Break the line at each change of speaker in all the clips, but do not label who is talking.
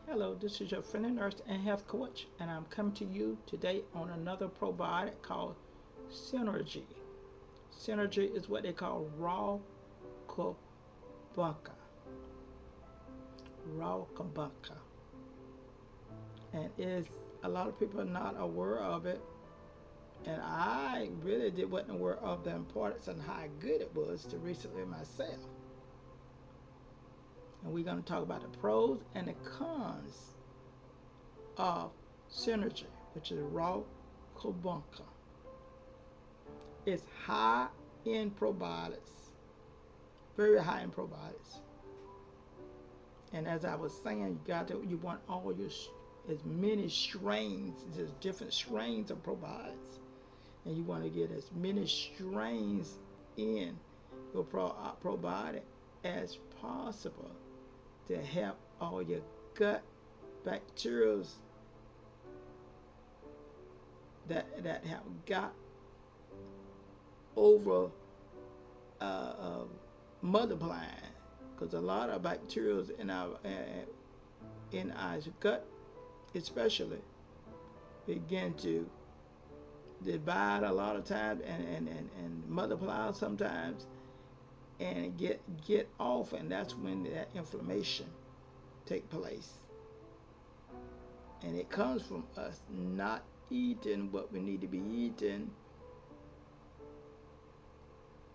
Hello, this is your friendly nurse and health coach, and I'm coming to you today on another probiotic called Synergy. Synergy is what they call raw kombucha. Raw kombucha. And is a lot of people are not aware of it, and I really wasn't aware of the importance and how good it was to recently myself. And we're going to talk about the pros and the cons of Synergy, which is raw kombucha. It's high in probiotics, very high in probiotics. And as I was saying, you want all your as many strains, there's different strains of probiotics, and you want to get as many strains in your probiotic as possible to help all your gut bacteria that have got over multiplying, because a lot of bacteria in our gut especially begin to divide a lot of times and multiply sometimes and get off, and that's when that inflammation take place. And it comes from us not eating what we need to be eating.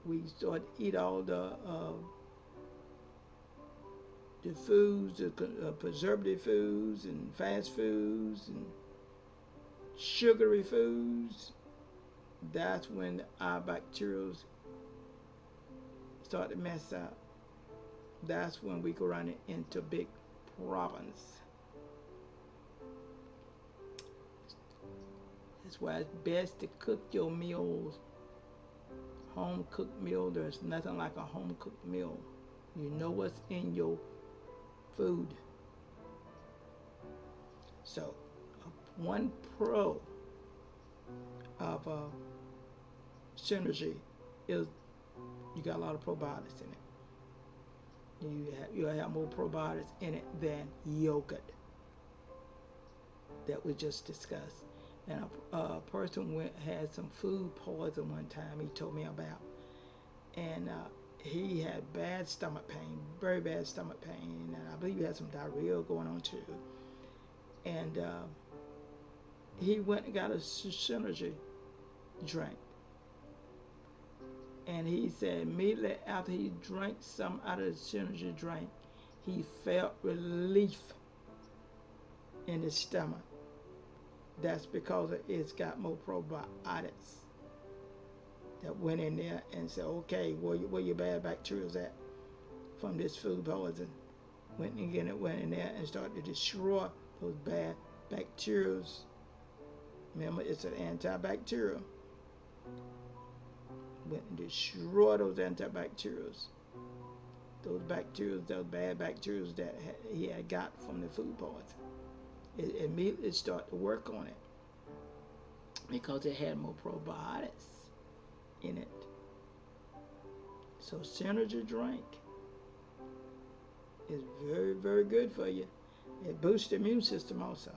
We start to eat all the foods, the preservative foods and fast foods and sugary foods. That's when our bacteria start to mess up. That's when we go running into big problems. That's why it's best to cook your meals. Home cooked meal, there's nothing like a home cooked meal. You know what's in your food. So, one pro of Synergy is you got a lot of probiotics in it. You'll have more probiotics in it than yogurt that we just discussed. And a person had some food poison one time he told me about. And he had bad stomach pain, very bad stomach pain, and I believe he had some diarrhea going on too. And he went and got a Synergy drink. And he said immediately after he drank some out of the Synergy drink, he felt relief in his stomach. That's because it's got more probiotics that went in there and said, okay, where your bad bacteria at from this food poison? Went in there and started to destroy those bad bacteria. Remember, it's an antibacterial. Went and destroy those antibacterials. Those bad bacteria that he had got from the food poison. It immediately started to work on it because it had more probiotics in it. So Synergy drink is very, very good for you. It boosts the immune system also.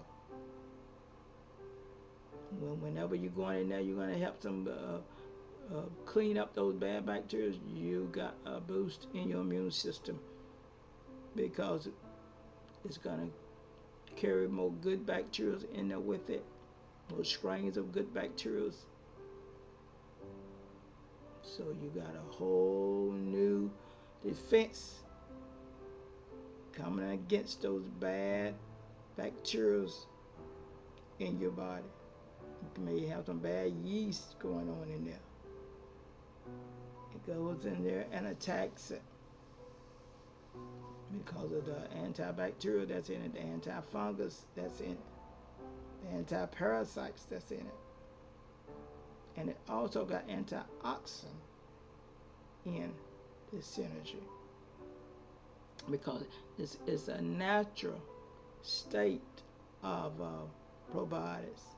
Whenever you're going in there, you're going to help them clean up those bad bacteria. You got a boost in your immune system because it's going to carry more good bacteria in there with it, more strains of good bacteria. So you got a whole new defense coming against those bad bacteria in your body. You may have some bad yeast going on in there. It goes in there and attacks it because of the antibacterial that's in it, the antifungus that's in it, the antiparasites that's in it. And it also got antioxidant in this Synergy because it's a natural state of probiotics.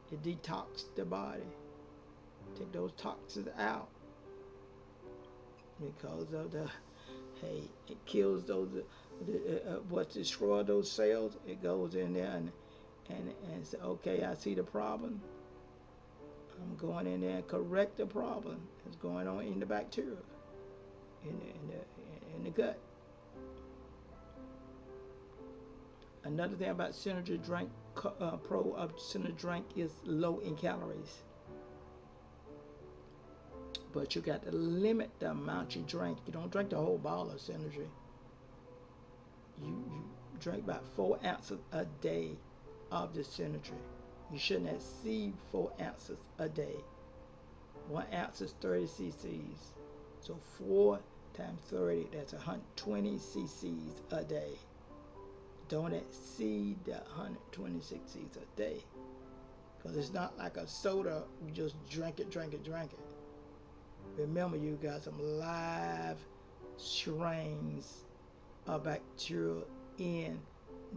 It detox the body, take those toxins out because of the Hey, it kills those what destroy those cells. It goes in there and say, okay, I see the problem. I'm going in there and correct the problem that's going on in the bacteria in the gut. Another thing about Synergy drink, Pro of Synergy drink is low in calories. But you got to limit the amount you drink. You don't drink the whole bottle of Synergy. You drink about 4 ounces a day of the Synergy. You shouldn't exceed 4 ounces a day. 1 ounce is 30 cc's. So 4 times 30, that's 120 cc's a day. Don't exceed that 126 cc's a day. Because it's not like a soda, you just drink it. Remember, you got some live strains of bacteria in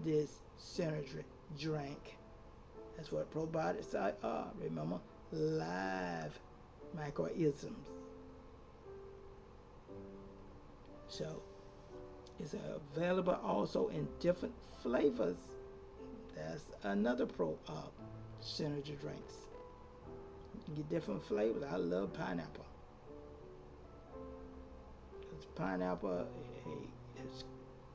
this Synergy drink. That's what probiotics are. Remember, live microorganisms. So, it's available also in different flavors. That's another pro of Synergy drinks. You get different flavors. I love pineapple. Pineapple, it's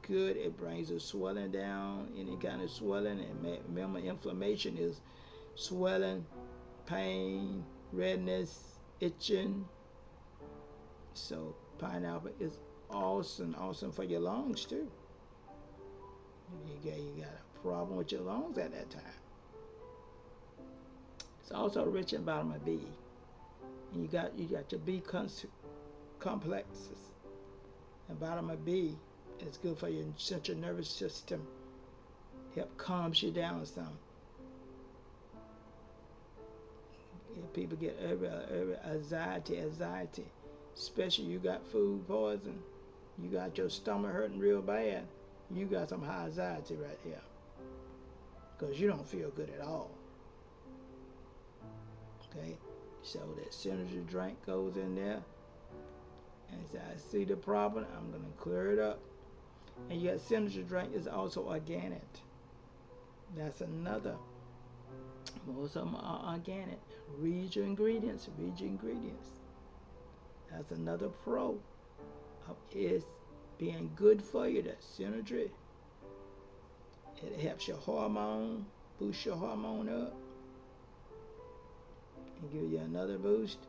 good. It brings the swelling down, any kind of swelling. And remember, inflammation is swelling, pain, redness, itching. So pineapple is awesome for your lungs too. You got a problem with your lungs at that time. It's also rich in vitamin B. And you got your B complexes. And vitamin B is good for your central nervous system. Help calms you down some. People get every anxiety, especially you got food poison. You got your stomach hurting real bad. You got some high anxiety right here. Because you don't feel good at all. Okay? So that Synergy drink goes in there. And so I see the problem, I'm going to clear it up. And yet Synergy drink is also organic. That's another. Most of them are organic. Read your ingredients. That's another pro of it being good for you. That Synergy. It helps your hormone, boosts your hormone up, and give you another boost,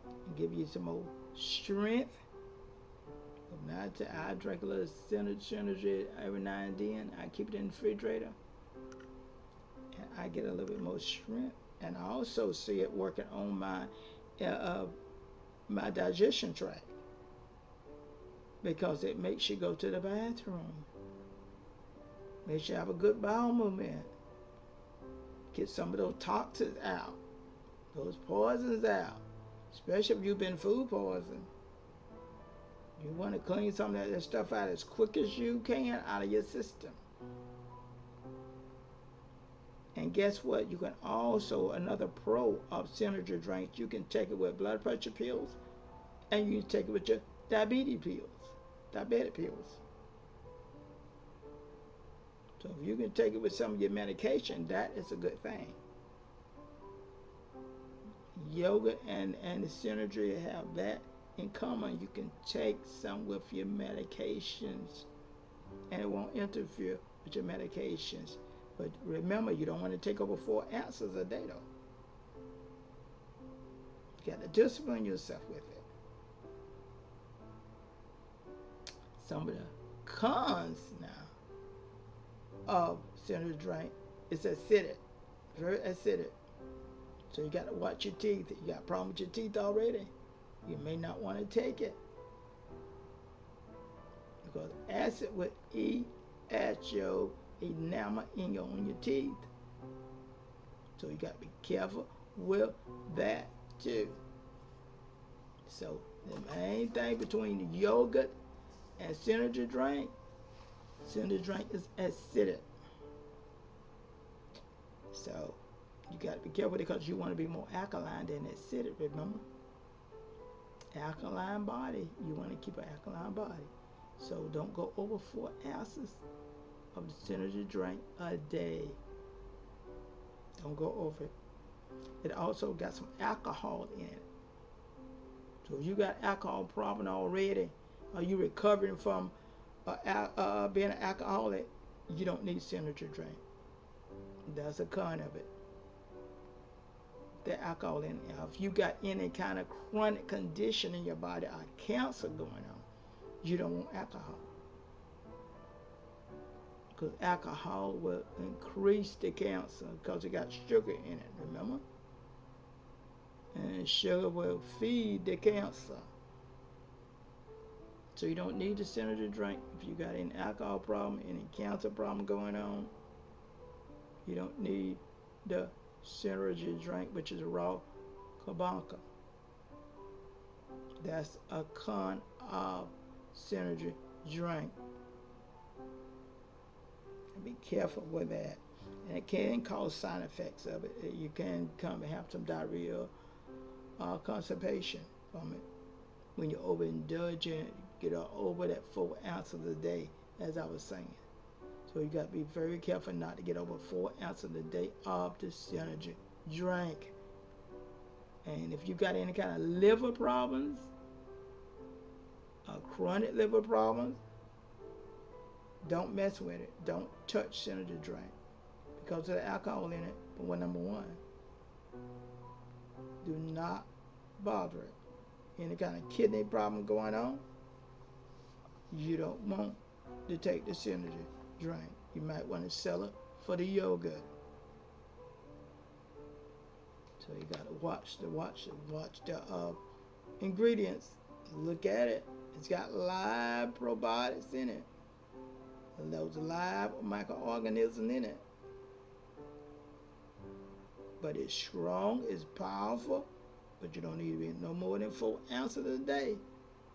and give you some more strength. I drink a little Synergy every now and then. I keep it in the refrigerator. And I get a little bit more strength. And I also see it working on my digestion tract. Because it makes you go to the bathroom. Makes you have a good bowel movement. Get some of those toxins out. Those poisons out. Especially if you've been food poisoned. You want to clean some of that stuff out as quick as you can out of your system. And guess what? You can also, another pro of Synergy drinks, you can take it with blood pressure pills, and you can take it with your diabetic pills. So if you can take it with some of your medication, that is a good thing. Yoga and the Synergy have that in common. You can take some with your medications and it won't interfere with your medications. But remember, you don't want to take over 4 ounces a day though. You got to discipline yourself with it. Some of the cons now of Synergy drink is acidic, very acidic. So you got to watch your teeth. If you got a problem with your teeth already, you may not want to take it. Because acid would eat at your enamel on your teeth. So you got to be careful with that too. So the main thing between the yogurt and Synergy drink is acidic. So you got to be careful because you want to be more alkaline than acidic, remember? Alkaline body. You want to keep an alkaline body. So don't go over 4 ounces of the synergy drink a day. Don't go over it. It also got some alcohol in it. So if you got alcohol problem already, or you recovering from being an alcoholic, you don't need synergy drink. That's a con of it. The alcohol in it. If you got any kind of chronic condition in your body or cancer going on, you don't want alcohol. Because alcohol will increase the cancer because it got sugar in it, remember? And sugar will feed the cancer. So you don't need the synergy drink. If you got any alcohol problem, any cancer problem going on, you don't need the synergy drink, which is raw Kombucha. That's a con of synergy drink. Be careful with that. And it can cause side effects of it. You can come and have some diarrhea or constipation from it. When you overindulge it, get over that 4 ounces a day, as I was saying. So you got to be very careful not to get over 4 ounces a day of the synergy drink. And if you got any kind of liver problems, chronic liver problems, don't mess with it. Don't touch synergy drink because of the alcohol in it. But one, number one, do not bother it. Any kind of kidney problem going on, you don't want to take the synergy drink. You might want to sell it for the yogurt. So you got to watch the ingredients. Look at it. It's got live probiotics in it. And those live microorganisms in it. But it's strong, it's powerful, but you don't need to be no more than 4 ounces a day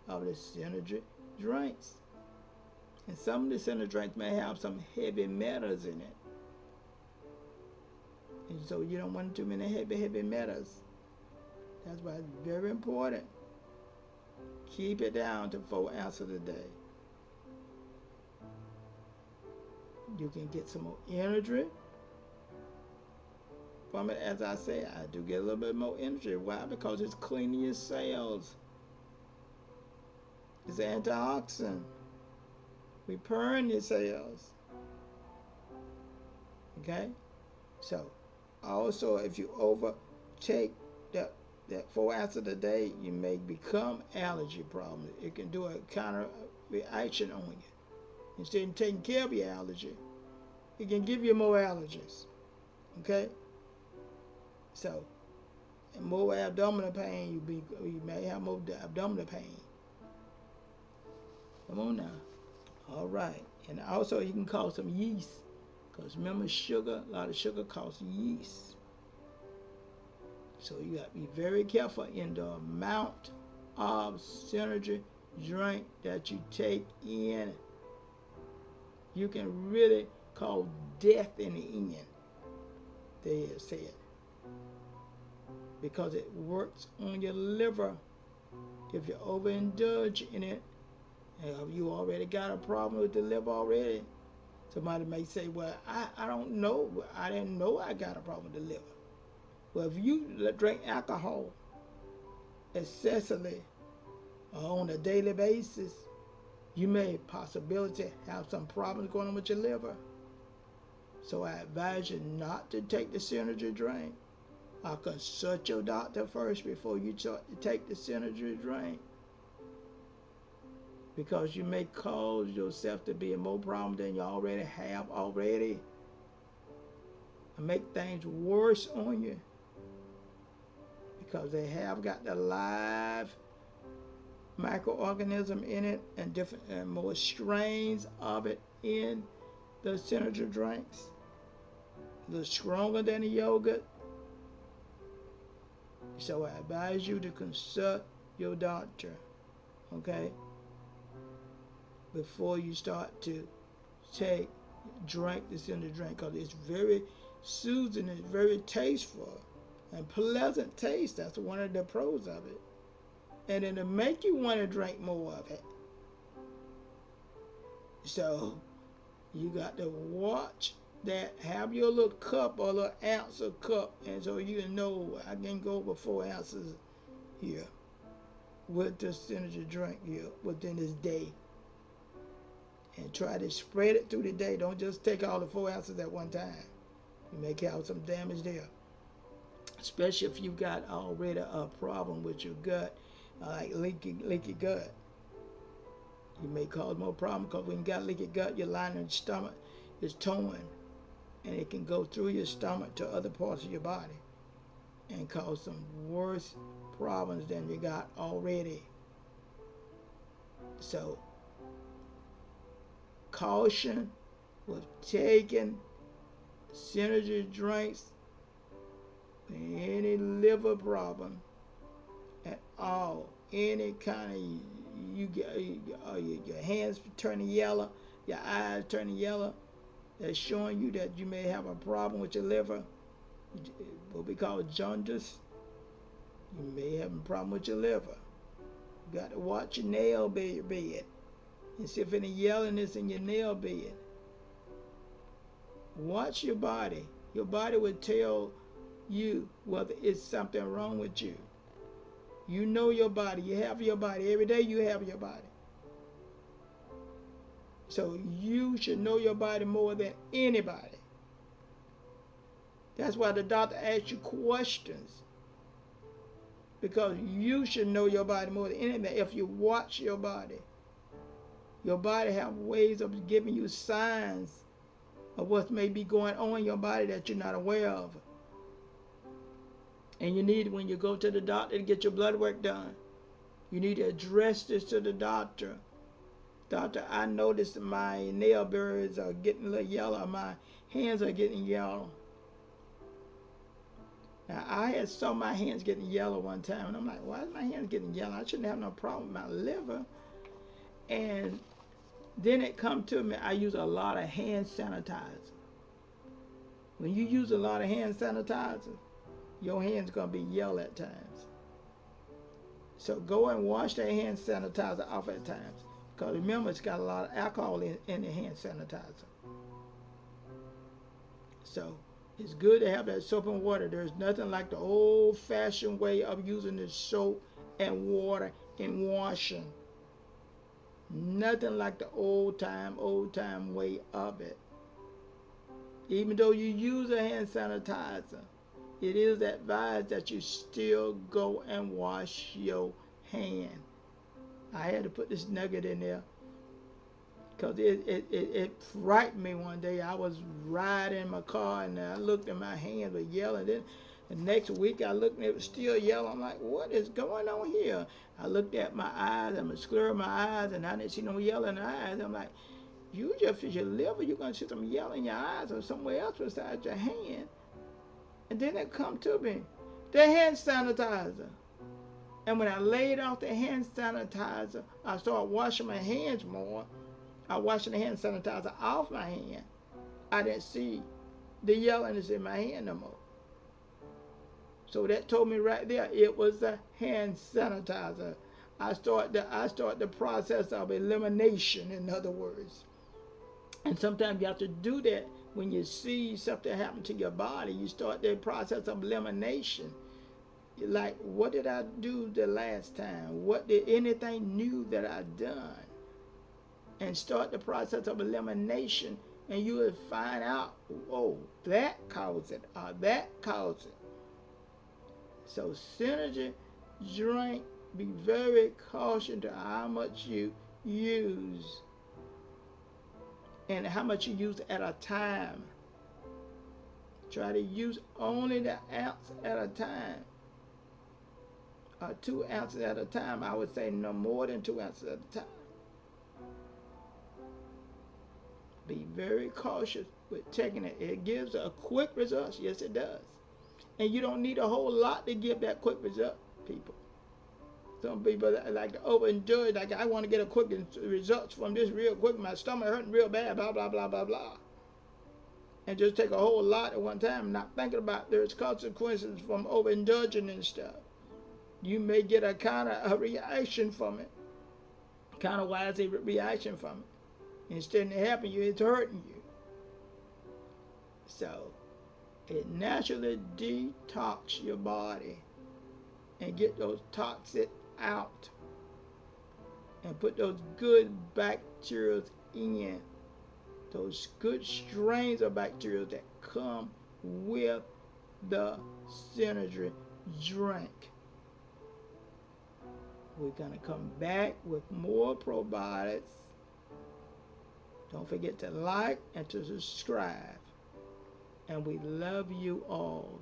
of the synergy drinks. And some of the synergy drinks may have some heavy metals in it. And so you don't want too many heavy metals. That's why it's very important. Keep it down to 4 ounces a day. You can get some more energy from it. As I say, I do get a little bit more energy. Why? Because it's cleaning your cells. It's antioxidant. Repairing your cells. Okay? So, also, if you overtake that 4 ounces a day, you may become allergy problems. It can do a counter reaction on you. Instead of taking care of your allergy, it can give you more allergies. Okay? So, more abdominal pain, you may have more abdominal pain. Come on now. All right. And also you can cause some yeast. Because remember, sugar, a lot of sugar causes yeast. So you got to be very careful in the amount of synergy drink that you take in. You can really cause death in the end, they have said. Because it works on your liver. If you overindulge in it, and if you already got a problem with the liver already, somebody may say, well, I don't know. I didn't know I got a problem with the liver. Well, if you drink alcohol excessively on a daily basis, you may possibility have some problems going on with your liver. So I advise you not to take the synergy drink. Or consult your doctor first before you take the synergy drink. Because you may cause yourself to be in more problem than you already have and make things worse on you. Because they have got the live microorganism in it and different and more strains of it in the synergy drinks. A little stronger than the yogurt. So I advise you to consult your doctor, okay, before you start to drink this in the drink, because it's very soothing, it's very tasteful and pleasant taste. That's one of the pros of it. And it'll make you want to drink more of it. So you got to watch that. Have your little cup or little ounce of cup, and so you know I can go over 4 ounces here with this energy drink here within this day. And try to spread it through the day. Don't just take all the 4 ounces at one time. You may cause some damage there. Especially if you've got already a problem with your gut, like leaky gut. You may cause more problem because when you got leaky gut, your lining of your stomach is torn. And it can go through your stomach to other parts of your body and cause some worse problems than you got already. So, caution with taking synergy drinks for any liver problem at all. Any kind of, you get your hands turning yellow, your eyes turning yellow, that's showing you that you may have a problem with your liver, what we call jaundice. You may have a problem with your liver. You got to watch your nail bed and see if any yellowness in your nail bed. Watch your body. Your body will tell you whether it's something wrong with you. You know your body. You have your body. Every day you have your body. So you should know your body more than anybody. That's why the doctor asks you questions. Because you should know your body more than anybody. If you watch your body have ways of giving you signs of what may be going on in your body that you're not aware of. And you need, when you go to the doctor to get your blood work done, you need to address this to the doctor. Doctor, I noticed my nail birds are getting a little yellow. My hands are getting yellow. Now, I had saw my hands getting yellow one time, and I'm like, why is my hands getting yellow? I shouldn't have no problem with my liver. And then it come to me, I use a lot of hand sanitizer. When you use a lot of hand sanitizer, your hands going to be yellow at times. So go and wash that hand sanitizer off at times. Because remember, it's got a lot of alcohol in the hand sanitizer. So it's good to have that soap and water. There's nothing like the old-fashioned way of using the soap and water in washing. Nothing like the old time way of it. Even though you use a hand sanitizer, it is advised that you still go and wash your hand. I had to put this nugget in there because it frightened me one day. I was riding in my car and I looked and my hands were yellow. Then the next week I looked and it was still yellow. I'm like, what is going on here? I looked at my eyes and I sclered my eyes and I didn't see no yellow in the eyes. I'm like, you just fix your liver, you're going to see some yellow in your eyes or somewhere else besides your hand. And then it come to me, the hand sanitizer. And when I laid off the hand sanitizer, I started washing my hands more. I washing the hand sanitizer off my hand. I didn't see the yellowness in my hand no more. So that told me right there it was the hand sanitizer. I start the process of elimination, in other words. And sometimes you have to do that when you see something happen to your body. You start the process of elimination. Like, what did I do the last time? What did anything new that I done? And start the process of elimination, and you will find out, oh, that caused it, or that caused it. So synergy drink, be very cautious to how much you use and how much you use at a time. Try to use only the ounce at a time. 2 ounces at a time. I would say no more than 2 ounces at a time. Be very cautious with taking it. It gives a quick result. Yes, it does. And you don't need a whole lot to give that quick result, people. Some people like to overindulge, like, I want to get a quick results from this real quick. My stomach hurting real bad, blah, blah, blah, blah, blah. And just take a whole lot at one time, not thinking about there's consequences from overindulging and stuff. You may get a kind of a reaction from it. Kind of wise reaction from it. Instead of helping you, it's hurting you. So it naturally detox your body and get those toxins out and put those good bacteria in, those good strains of bacteria that come with the Synergy drink. We're going to come back with more probiotics. Don't forget to like and to subscribe. And we love you all.